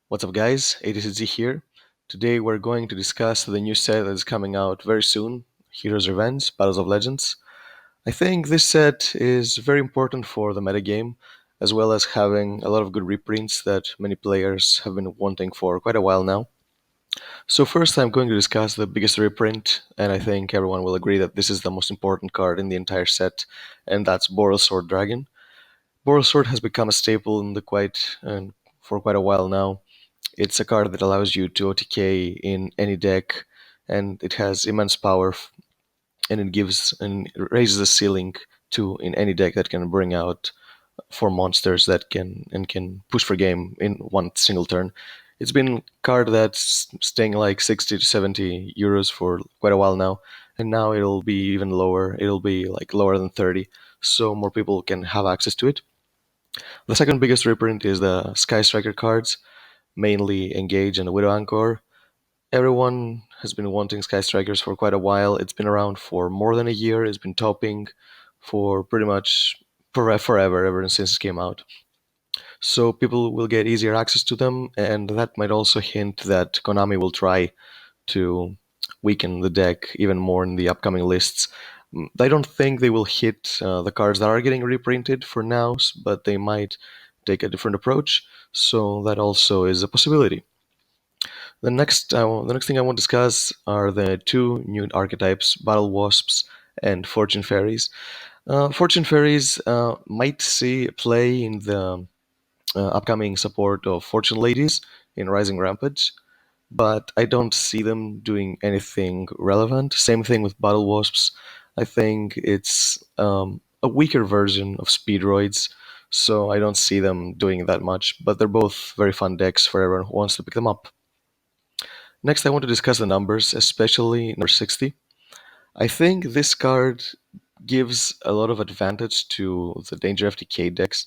What's up, guys? ATCZ here. Today we're going to discuss the new set that is coming out very soon, Heroes Revenge, Battles of Legends. I think this set is very important for the metagame, as well as having a lot of good reprints that many players have been wanting for quite a while now. So first I'm going to discuss the biggest reprint, and I think everyone will agree that this is the most important card in the entire set, and that's Boral Sword Dragon. Boral Sword has become a staple in the for quite a while now. It's a card that allows you to OTK in any deck, and it has immense power, and it gives and raises the ceiling to in any deck that can bring out four monsters that can push for game in one single turn. It's been a card that's staying like 60 to 70 euros for quite a while now, and now it'll be even lower. It'll be like lower than 30, so more people can have access to it. The second biggest reprint is the Sky Striker cards, mainly Engage and Widow Anchor. Everyone has been wanting Sky Strikers for quite a while. It's been around for more than a year. It's been topping for pretty much forever, ever since it came out. So people will get easier access to them, and that might also hint that Konami will try to weaken the deck even more in the upcoming lists. I don't think they will hit the cards that are getting reprinted for now, but they might take a different approach. So that also is a possibility. The next thing I want to discuss are the two new archetypes, Battle Wasps and Fortune Fairies. Fortune Fairies might see play in the upcoming support of Fortune Ladies in Rising Rampage, but I don't see them doing anything relevant. Same thing with Battle Wasps. I think it's a weaker version of Speedroids, so I don't see them doing that much, but they're both very fun decks for everyone who wants to pick them up. Next, I want to discuss the numbers, especially number 60. I think this card gives a lot of advantage to the Danger FTK decks.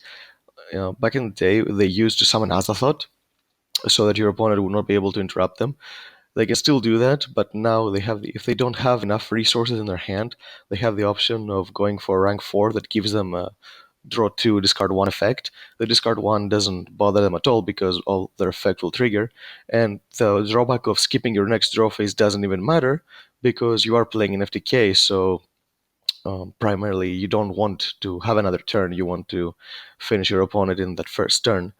Back in the day, they used to summon Azathoth so that your opponent would not be able to interrupt them. They can still do that, but now if they don't have enough resources in their hand, they have the option of going for rank 4 that gives them a draw 2, discard 1 effect. The discard 1 doesn't bother them at all because all their effect will trigger. And the drawback of skipping your next draw phase doesn't even matter because you are playing in FTK, so primarily you don't want to have another turn. You want to finish your opponent in that first turn.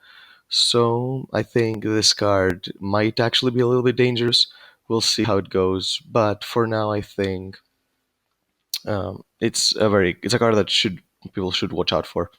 So I think this card might actually be a little bit dangerous. We'll see how it goes. But for now, I think it's a card that people should watch out for.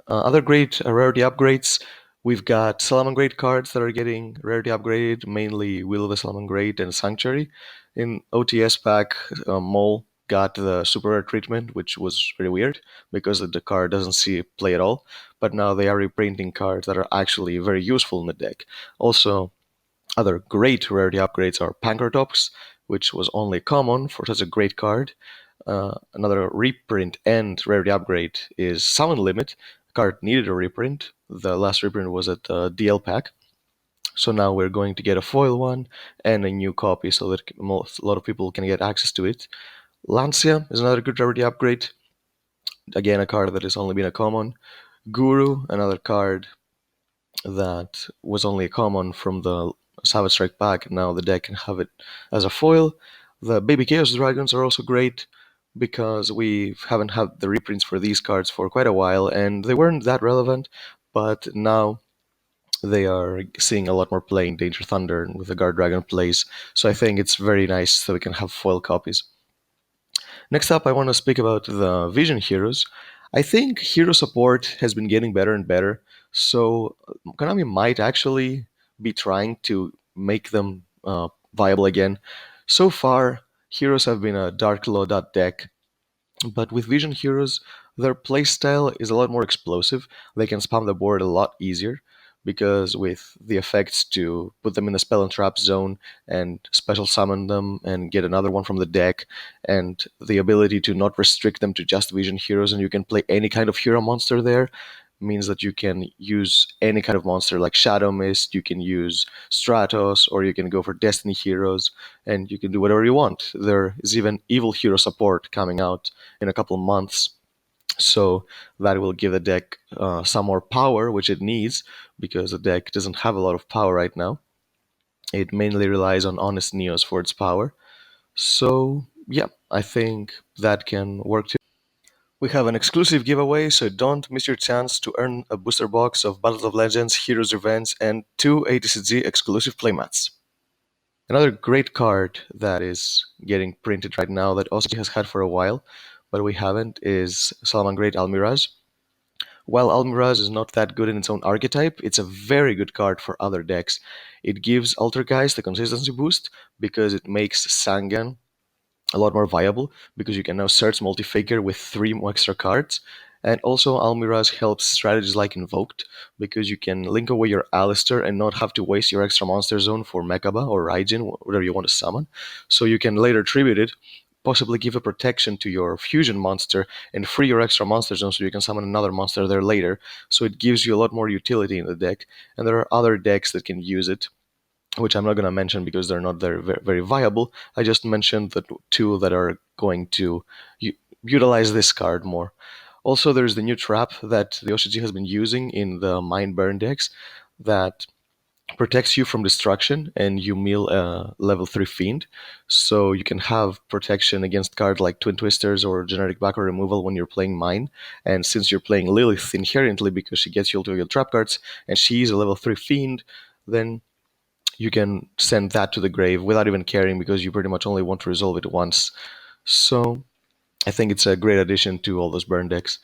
Other great rarity upgrades, we've got Salamangreat cards that are getting rarity upgraded, mainly Will of the Salamangreat and Sanctuary. In OTS pack, Mole got the super rare treatment, which was really weird because the card doesn't see play at all. But now they are reprinting cards that are actually very useful in the deck. Also, other great rarity upgrades are Pankratops, which was only common for such a great card. Another reprint and rarity upgrade is Summon Limit. The card needed a reprint. The last reprint was at DL pack. So now we're going to get a foil one and a new copy so that a lot of people can get access to it. Lancia is another good rarity upgrade. Again, a card that has only been a common. Guru, another card that was only a common from the Savage Strike pack. Now the deck can have it as a foil. The Baby Chaos Dragons are also great because we haven't had the reprints for these cards for quite a while, and they weren't that relevant, but now they are seeing a lot more play in Danger Thunder and with the Guard Dragon plays, so I think it's very nice that we can have foil copies. Next up, I want to speak about the Vision Heroes. I think hero support has been getting better and better, so Konami might actually be trying to make them viable again. So far, heroes have been a Dark Lord deck, but with Vision Heroes, their playstyle is a lot more explosive. They can spam the board a lot easier because with the effects to put them in the spell and trap zone and special summon them and get another one from the deck, and the ability to not restrict them to just Vision Heroes and you can play any kind of hero monster there, means that you can use any kind of monster like Shadow Mist, you can use Stratos, or you can go for Destiny Heroes, and you can do whatever you want. There is even Evil Hero support coming out in a couple of months. So that will give the deck some more power, which it needs, because the deck doesn't have a lot of power right now. It mainly relies on Honest Neos for its power. So yeah, I think that can work too. We have an exclusive giveaway, so don't miss your chance to earn a booster box of Battles of Legends, Heroes Revenge, and 2 ATCG exclusive playmats. Another great card that is getting printed right now that OCG has had for a while, but we haven't, is Salamangreat Almiraj. While Almiraj is not that good in its own archetype, it's a very good card for other decks. It gives Altergeist the consistency boost because it makes Sangan a lot more viable because you can now search Multi-Faker with 3 more extra cards. And also Almiraj helps strategies like Invoked because you can link away your Alistair and not have to waste your extra monster zone for Mekaba or Raijin, whatever you want to summon. So you can later tribute it, possibly give a protection to your fusion monster and free your extra monster zone so you can summon another monster there later. So it gives you a lot more utility in the deck. And there are other decks that can use it, which I'm not going to mention because they're not very, very viable. I just mentioned the 2 that are going to utilize this card more. Also, there's the new trap that the OCG has been using in the Mind Burn decks that protects you from destruction, and you mill a level 3 Fiend. So you can have protection against cards like Twin Twisters or Generic Backer Removal when you're playing Mine. And since you're playing Lilith inherently because she gets you all to your trap cards, and she's a level 3 Fiend, then you can send that to the grave without even caring because you pretty much only want to resolve it once. So I think it's a great addition to all those burn decks.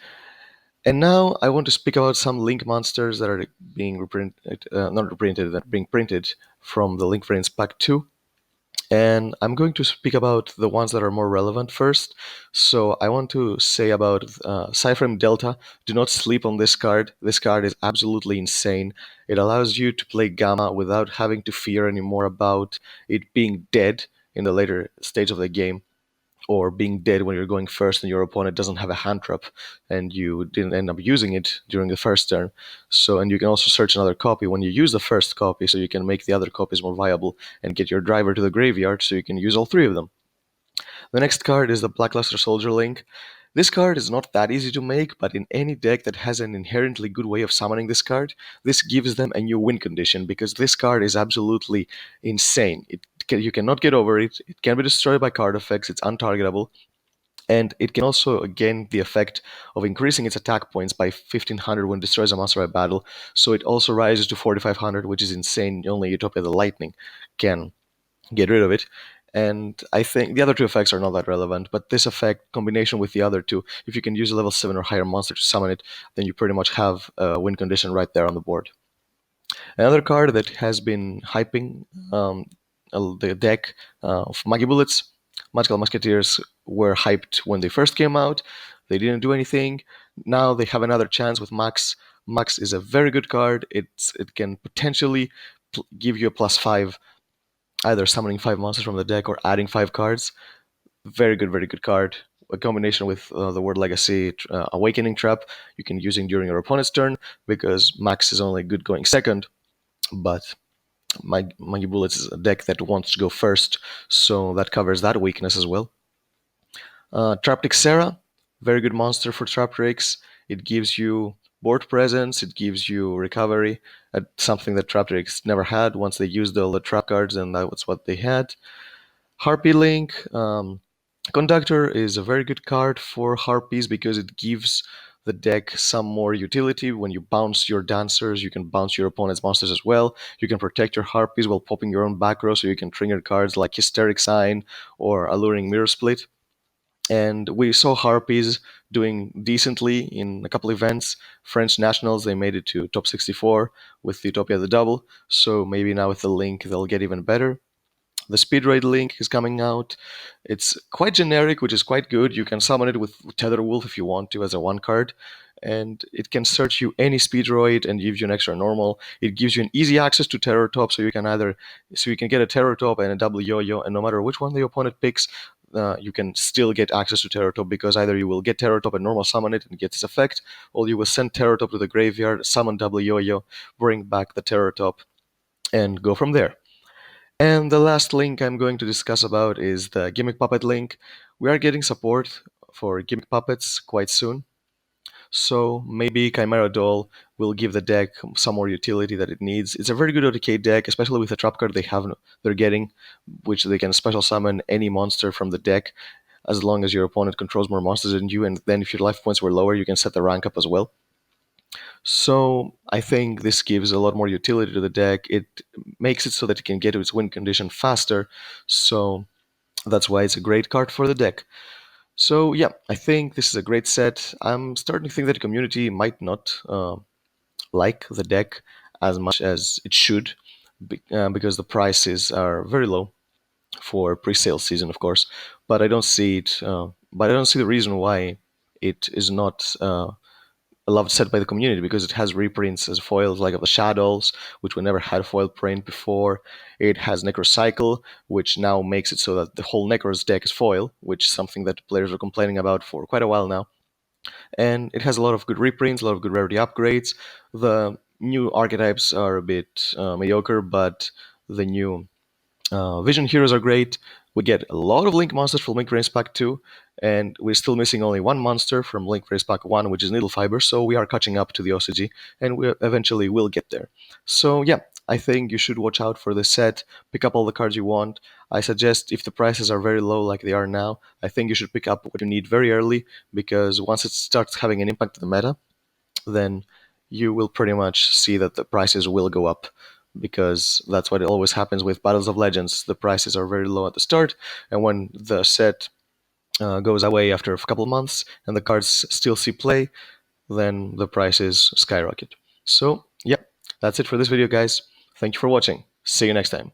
And now I want to speak about some Link monsters that are being reprinted, not reprinted, that are being printed from the Link Friends Pack 2. And I'm going to speak about the ones that are more relevant first. So I want to say about Cyframe Delta. Do not sleep on this card. This card is absolutely insane. It allows you to play Gamma without having to fear anymore about it being dead in the later stage of the game, or being dead when you're going first and your opponent doesn't have a hand trap and you didn't end up using it during the first turn. So, and you can also search another copy when you use the first copy, so you can make the other copies more viable and get your driver to the graveyard so you can use all 3 of them. The next card is the Blackluster Soldier Link. This card is not that easy to make, but in any deck that has an inherently good way of summoning this card, this gives them a new win condition because this card is absolutely insane. You cannot get over it. It can be destroyed by card effects. It's untargetable. And it can also gain the effect of increasing its attack points by 1500 when it destroys a monster by battle. So it also rises to 4500, which is insane. Only Utopia the Lightning can get rid of it. And I think the other 2 effects are not that relevant, but this effect, combination with the other 2, if you can use a level 7 or higher monster to summon it, then you pretty much have a win condition right there on the board. Another card that has been hyping the deck of Maggie Bullets. Magical Musketeers were hyped when they first came out. They didn't do anything. Now they have another chance with Max. Max is a very good card. It can potentially give you a +5, either summoning 5 monsters from the deck or adding 5 cards. Very good card. A combination with the Word Legacy Awakening Trap. You can use it during your opponent's turn because Max is only good going second, but Maggie Bullets is a deck that wants to go first, so that covers that weakness as well. Traptrix Serra, very good monster for Traptrix. It gives you board presence, it gives you recovery, something that Traptrix never had once they used all the trap cards, and that was what they had. Harpy Link. Conductor is a very good card for Harpies because it gives the deck some more utility. When you bounce your dancers, you can bounce your opponent's monsters as well. You can protect your Harpies while popping your own back row, so you can trigger cards like Hysteric Sign or Alluring Mirror Split. And we saw Harpies doing decently in a couple events. French Nationals, they made it to top 64 with Utopia the Double, so maybe now with the Link they'll get even better. The Speed Raid Link is coming out. It's quite generic, which is quite good. You can summon it with Tether Wolf if you want to as a 1 card. And it can search you any Speedroid and gives you an extra normal. It gives you an easy access to Terror Top, so you can get a Terror Top and a double Yo-Yo, and no matter which one the opponent picks, you can still get access to Terror Top because either you will get Terror Top and normal summon it and get its effect, or you will send Terror Top to the graveyard, summon double Yo-Yo, bring back the Terror Top, and go from there. And the last link I'm going to discuss about is the Gimmick Puppet link. We are getting support for Gimmick Puppets quite soon. So maybe Chimera Doll will give the deck some more utility that it needs. It's a very good OTK deck, especially with the trap card they're getting, which they can special summon any monster from the deck as long as your opponent controls more monsters than you, and then if your life points were lower, you can set the rank up as well. So I think this gives a lot more utility to the deck. It makes it so that it can get to its win condition faster. So that's why it's a great card for the deck. So yeah, I think this is a great set. I'm starting to think that the community might not like the deck as much as it should, because the prices are very low for pre-sale season, of course. But I don't see it. But I don't see the reason why it is not a loved set by the community, because it has reprints as foils like of the Shadows, which we never had foil print before. It has Necrocycle, which now makes it so that the whole Necros deck is foil, which is something that players are complaining about for quite a while now. And it has a lot of good reprints, a lot of good rarity upgrades. The new archetypes are a bit mediocre, but the new Vision Heroes are great. We get a lot of Link monsters from Link Race Pack 2, and we're still missing only one monster from Link Race Pack 1, which is Needle Fiber, so we are catching up to the OCG, and we eventually will get there. So yeah, I think you should watch out for this set, pick up all the cards you want. I suggest, if the prices are very low like they are now, I think you should pick up what you need very early, because once it starts having an impact on the meta, then you will pretty much see that the prices will go up, because that's what always happens with Battles of Legends. The prices are very low at the start, and when the set goes away after a couple of months and the cards still see play, then the prices skyrocket. So, yeah, that's it for this video, guys. Thank you for watching. See you next time.